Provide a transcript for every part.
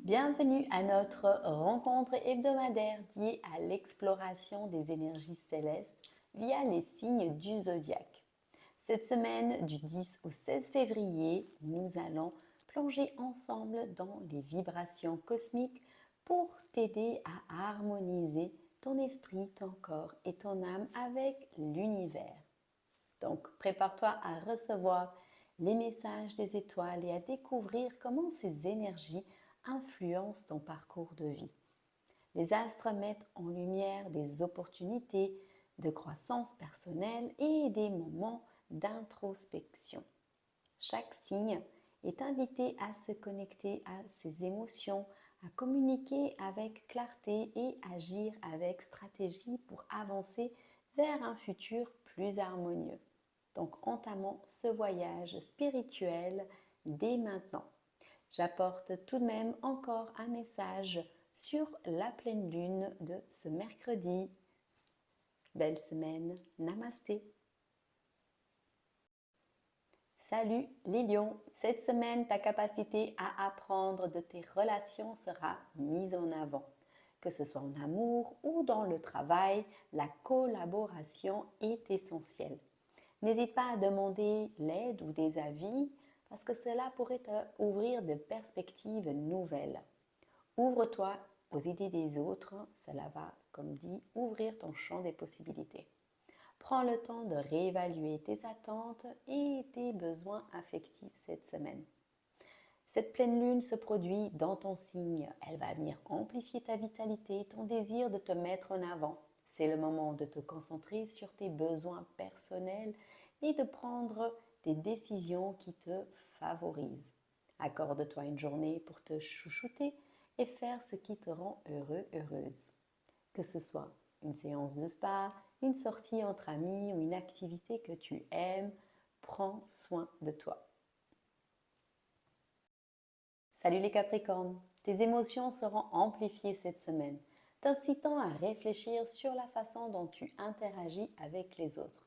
Bienvenue à notre rencontre hebdomadaire dédiée à l'exploration des énergies célestes via les signes du zodiaque. Cette semaine, du 10 au 16 février, nous allons plonger ensemble dans les vibrations cosmiques pour t'aider à harmoniser ton esprit, ton corps et ton âme avec l'univers. Donc, prépare-toi à recevoir les messages des étoiles et à découvrir comment ces énergies influencent ton parcours de vie. Les astres mettent en lumière des opportunités de croissance personnelle et des moments d'introspection. Chaque signe est invité à se connecter à ses émotions, à communiquer avec clarté et agir avec stratégie pour avancer vers un futur plus harmonieux. Donc entamons ce voyage spirituel dès maintenant. J'apporte tout de même encore un message sur la pleine lune de ce mercredi. Belle semaine, namasté. Salut les lions, cette semaine ta capacité à apprendre de tes relations sera mise en avant. Que ce soit en amour ou dans le travail, la collaboration est essentielle. N'hésite pas à demander l'aide ou des avis parce que cela pourrait te ouvrir des perspectives nouvelles. Ouvre-toi aux idées des autres, cela va, comme dit, ouvrir ton champ des possibilités. Prends le temps de réévaluer tes attentes et tes besoins affectifs cette semaine. Cette pleine lune se produit dans ton signe. Elle va venir amplifier ta vitalité, ton désir de te mettre en avant. C'est le moment de te concentrer sur tes besoins personnels et de prendre des décisions qui te favorisent. Accorde-toi une journée pour te chouchouter et faire ce qui te rend heureux, heureuse. Que ce soit une séance de spa, une sortie entre amis ou une activité que tu aimes, prends soin de toi. Salut les Capricornes, tes émotions seront amplifiées cette semaine, t'incitant à réfléchir sur la façon dont tu interagis avec les autres.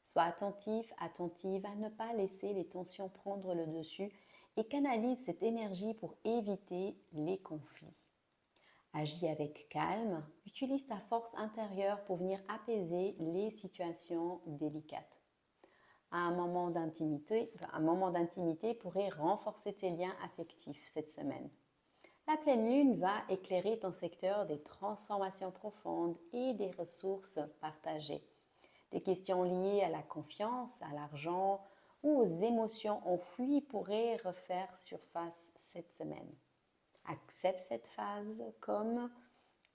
Sois attentif, attentive à ne pas laisser les tensions prendre le dessus et canalise cette énergie pour éviter les conflits. Agis avec calme, utilise ta force intérieure pour venir apaiser les situations délicates. Un moment d'intimité pourrait renforcer tes liens affectifs cette semaine. La pleine lune va éclairer ton secteur des transformations profondes et des ressources partagées. Des questions liées à la confiance, à l'argent ou aux émotions enfouies pourraient refaire surface cette semaine. Accepte cette phase comme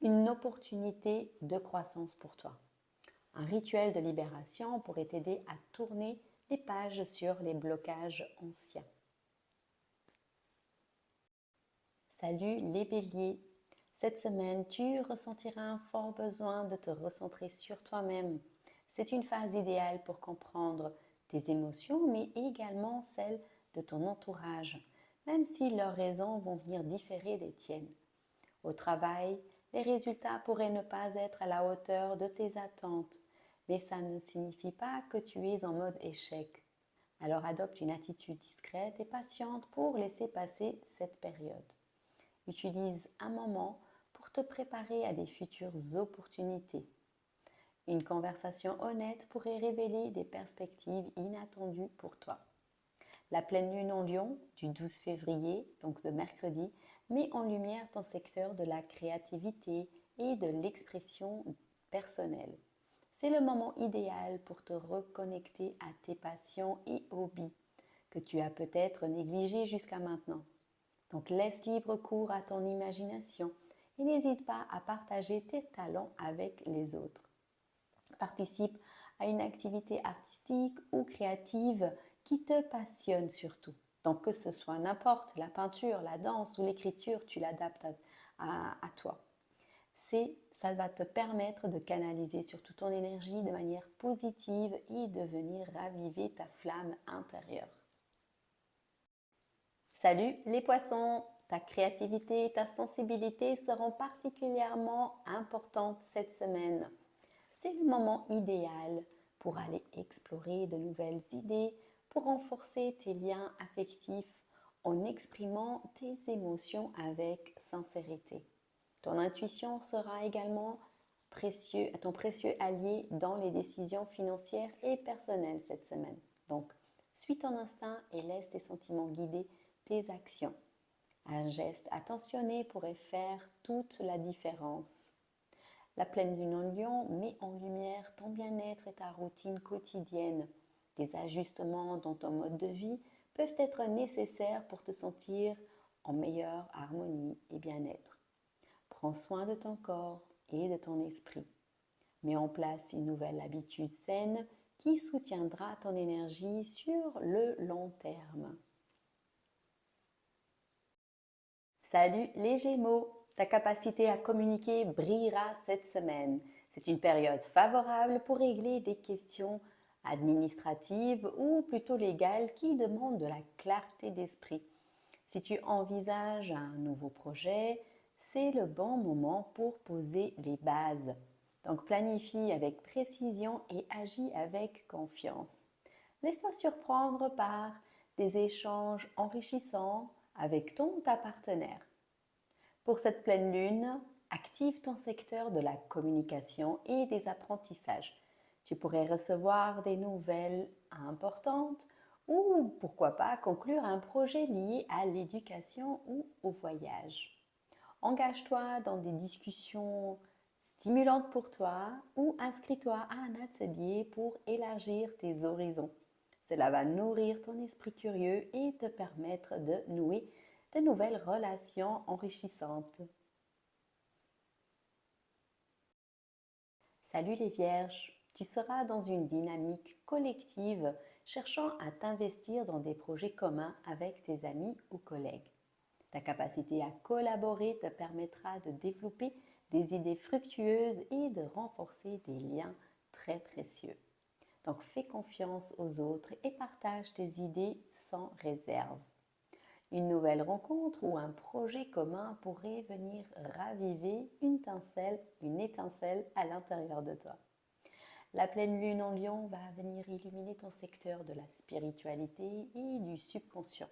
une opportunité de croissance pour toi. Un rituel de libération pourrait t'aider à tourner les pages sur les blocages anciens. Salut les béliers, cette semaine tu ressentiras un fort besoin de te recentrer sur toi-même. C'est une phase idéale pour comprendre tes émotions mais également celles de ton entourage, même si leurs raisons vont venir différer des tiennes. Au travail, les résultats pourraient ne pas être à la hauteur de tes attentes, mais ça ne signifie pas que tu es en mode échec. Alors adopte une attitude discrète et patiente pour laisser passer cette période. Utilise un moment pour te préparer à des futures opportunités. Une conversation honnête pourrait révéler des perspectives inattendues pour toi. La pleine lune en Lion du 12 février, donc de mercredi, met en lumière ton secteur de la créativité et de l'expression personnelle. C'est le moment idéal pour te reconnecter à tes passions et hobbies que tu as peut-être négligés jusqu'à maintenant. Donc laisse libre cours à ton imagination et n'hésite pas à partager tes talents avec les autres. Participe à une activité artistique ou créative qui te passionne surtout. Donc que ce soit n'importe, la peinture, la danse ou l'écriture, tu l'adaptes à toi. Ça va te permettre de canaliser surtout ton énergie de manière positive et de venir raviver ta flamme intérieure. Salut les poissons, ta créativité et ta sensibilité seront particulièrement importantes cette semaine. C'est le moment idéal pour aller explorer de nouvelles idées, pour renforcer tes liens affectifs en exprimant tes émotions avec sincérité. Ton intuition sera également ton précieux allié dans les décisions financières et personnelles cette semaine. Donc, suis ton instinct et laisse tes sentiments guider tes actions. Un geste attentionné pourrait faire toute la différence. La pleine lune en Lion met en lumière ton bien-être et ta routine quotidienne. Des ajustements dans ton mode de vie peuvent être nécessaires pour te sentir en meilleure harmonie et bien-être. Prends soin de ton corps et de ton esprit. Mets en place une nouvelle habitude saine qui soutiendra ton énergie sur le long terme. Salut les Gémeaux! Ta capacité à communiquer brillera cette semaine. C'est une période favorable pour régler des questions administratives ou plutôt légales qui demandent de la clarté d'esprit. Si tu envisages un nouveau projet, c'est le bon moment pour poser les bases. Donc planifie avec précision et agis avec confiance. Laisse-toi surprendre par des échanges enrichissants avec ton ou ta partenaire. Pour cette pleine lune, active ton secteur de la communication et des apprentissages. Tu pourrais recevoir des nouvelles importantes ou pourquoi pas conclure un projet lié à l'éducation ou au voyage. Engage-toi dans des discussions stimulantes pour toi ou inscris-toi à un atelier pour élargir tes horizons. Cela va nourrir ton esprit curieux et te permettre de nouer de nouvelles relations enrichissantes. Salut les Vierges, tu seras dans une dynamique collective cherchant à t'investir dans des projets communs avec tes amis ou collègues. Ta capacité à collaborer te permettra de développer des idées fructueuses et de renforcer des liens très précieux. Donc fais confiance aux autres et partage tes idées sans réserve. Une nouvelle rencontre ou un projet commun pourrait venir raviver une étincelle à l'intérieur de toi. La pleine lune en Lion va venir illuminer ton secteur de la spiritualité et du subconscient.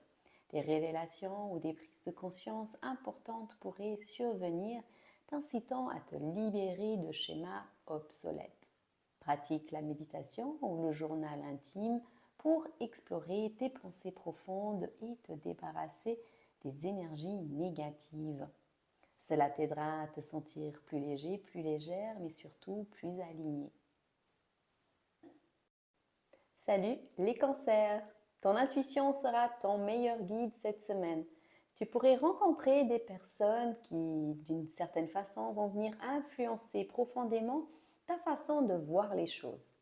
Des révélations ou des prises de conscience importantes pourraient survenir, t'incitant à te libérer de schémas obsolètes. Pratique la méditation ou le journal intime pour explorer tes pensées profondes et te débarrasser des énergies négatives. Cela t'aidera à te sentir plus léger, plus légère, mais surtout plus aligné. Salut les cancers! Ton intuition sera ton meilleur guide cette semaine. Tu pourrais rencontrer des personnes qui, d'une certaine façon, vont venir influencer profondément ta façon de voir les choses.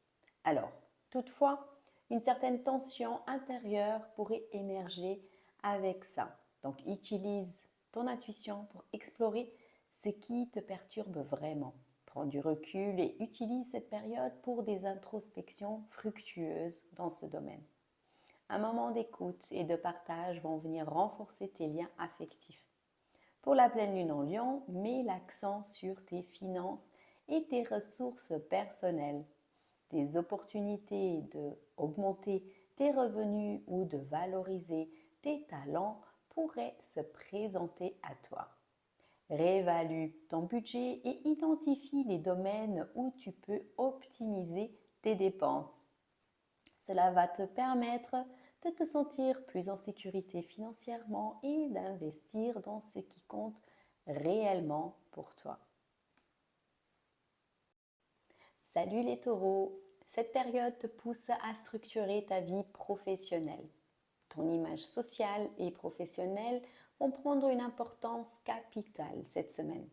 Alors, toutefois, une certaine tension intérieure pourrait émerger avec ça. Donc, utilise ton intuition pour explorer ce qui te perturbe vraiment. Prends du recul et utilise cette période pour des introspections fructueuses dans ce domaine. Un moment d'écoute et de partage vont venir renforcer tes liens affectifs. Pour la pleine lune en Lion, mets l'accent sur tes finances et tes ressources personnelles. Des opportunités d'augmenter tes revenus ou de valoriser tes talents pourraient se présenter à toi. Réévalue ton budget et identifie les domaines où tu peux optimiser tes dépenses. Cela va te permettre de te sentir plus en sécurité financièrement et d'investir dans ce qui compte réellement pour toi. Salut les taureaux! Cette période te pousse à structurer ta vie professionnelle. Ton image sociale et professionnelle vont prendre une importance capitale cette semaine.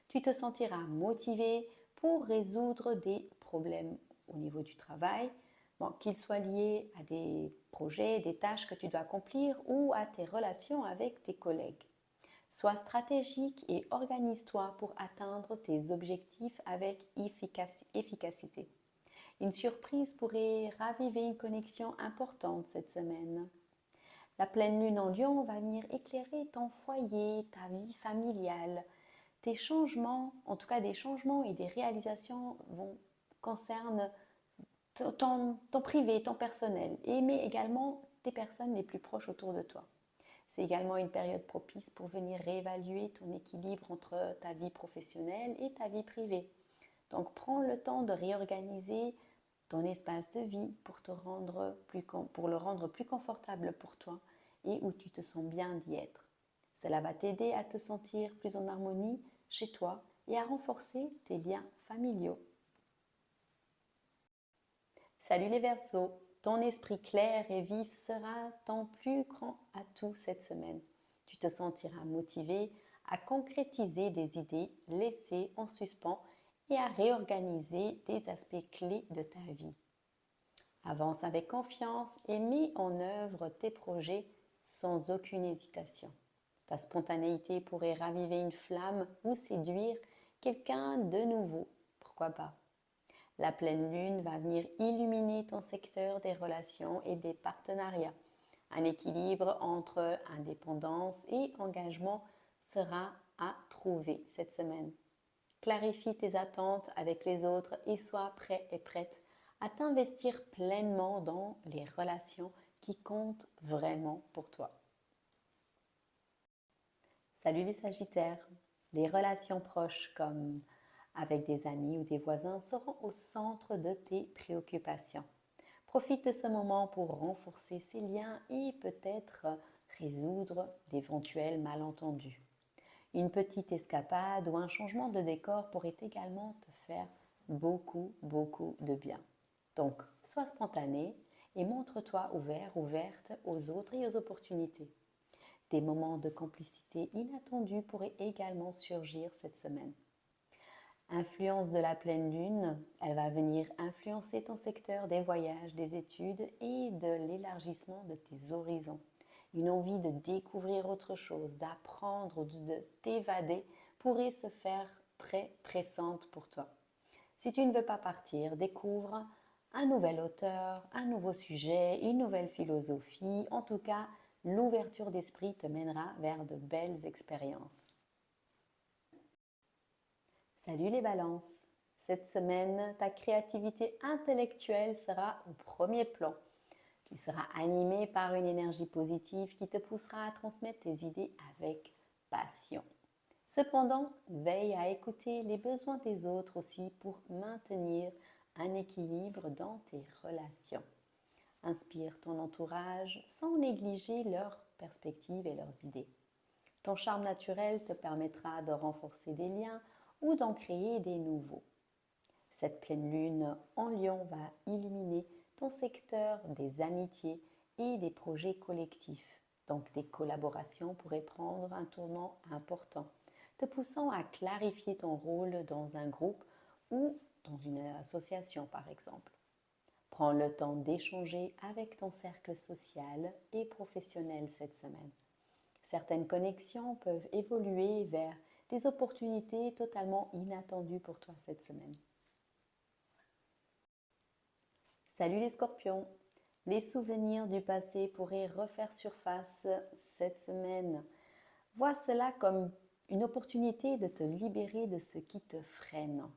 Tu te sentiras motivé pour résoudre des problèmes au niveau du travail, qu'ils soient liés à des projets, des tâches que tu dois accomplir ou à tes relations avec tes collègues. Sois stratégique et organise-toi pour atteindre tes objectifs avec efficacité. Une surprise pourrait raviver une connexion importante cette semaine. La pleine lune en Lion va venir éclairer ton foyer, ta vie familiale. Tes changements, en tout cas des changements et des réalisations concernent ton privé, ton personnel, mais également tes personnes les plus proches autour de toi. C'est également une période propice pour venir réévaluer ton équilibre entre ta vie professionnelle et ta vie privée. Donc prends le temps de réorganiser ton espace de vie pour le rendre plus confortable pour toi et où tu te sens bien d'y être. Cela va t'aider à te sentir plus en harmonie chez toi et à renforcer tes liens familiaux. Salut les Verseaux, ton esprit clair et vif sera ton plus grand atout cette semaine. Tu te sentiras motivé à concrétiser des idées laissées en suspens et à réorganiser des aspects clés de ta vie. Avance avec confiance et mets en œuvre tes projets sans aucune hésitation. Ta spontanéité pourrait raviver une flamme ou séduire quelqu'un de nouveau. Pourquoi pas? La pleine lune va venir illuminer ton secteur des relations et des partenariats. Un équilibre entre indépendance et engagement sera à trouver cette semaine. Clarifie tes attentes avec les autres et sois prêt et prête à t'investir pleinement dans les relations qui comptent vraiment pour toi. Salut les Sagittaires, les relations proches comme avec des amis ou des voisins seront au centre de tes préoccupations. Profite de ce moment pour renforcer ces liens et peut-être résoudre d'éventuels malentendus. Une petite escapade ou un changement de décor pourrait également te faire beaucoup de bien. Donc, sois spontané et montre-toi ouverte aux autres et aux opportunités. Des moments de complicité inattendus pourraient également surgir cette semaine. Influence de la pleine lune, elle va venir influencer ton secteur des voyages, des études et de l'élargissement de tes horizons. Une envie de découvrir autre chose, d'apprendre ou de t'évader pourrait se faire très pressante pour toi. Si tu ne veux pas partir, découvre un nouvel auteur, un nouveau sujet, une nouvelle philosophie. En tout cas, l'ouverture d'esprit te mènera vers de belles expériences. Salut les balances! Cette semaine, ta créativité intellectuelle sera au premier plan. Tu seras animé par une énergie positive qui te poussera à transmettre tes idées avec passion. Cependant, veille à écouter les besoins des autres aussi pour maintenir un équilibre dans tes relations. Inspire ton entourage sans négliger leurs perspectives et leurs idées. Ton charme naturel te permettra de renforcer des liens ou d'en créer des nouveaux. Cette pleine lune en Lion va illuminer ton secteur des amitiés et des projets collectifs. Donc des collaborations pourraient prendre un tournant important, te poussant à clarifier ton rôle dans un groupe ou dans une association par exemple. Prends le temps d'échanger avec ton cercle social et professionnel cette semaine. Certaines connexions peuvent évoluer vers des opportunités totalement inattendues pour toi cette semaine. Salut les Scorpions! Les souvenirs du passé pourraient refaire surface cette semaine. Vois cela comme une opportunité de te libérer de ce qui te freine.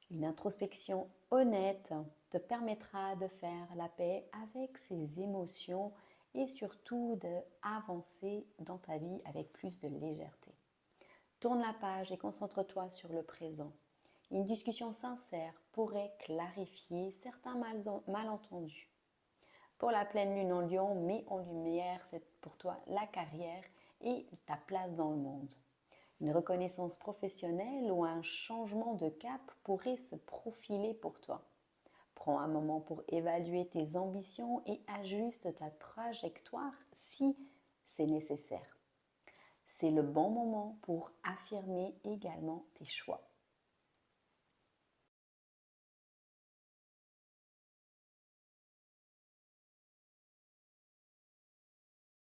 Une introspection honnête te permettra de faire la paix avec ces émotions et surtout d'avancer dans ta vie avec plus de légèreté. Tourne la page et concentre-toi sur le présent. Une discussion sincère pourrait clarifier certains malentendus. Pour la pleine lune en Lion, mets en lumière pour toi la carrière et ta place dans le monde. Une reconnaissance professionnelle ou un changement de cap pourrait se profiler pour toi. Prends un moment pour évaluer tes ambitions et ajuste ta trajectoire si c'est nécessaire. C'est le bon moment pour affirmer également tes choix.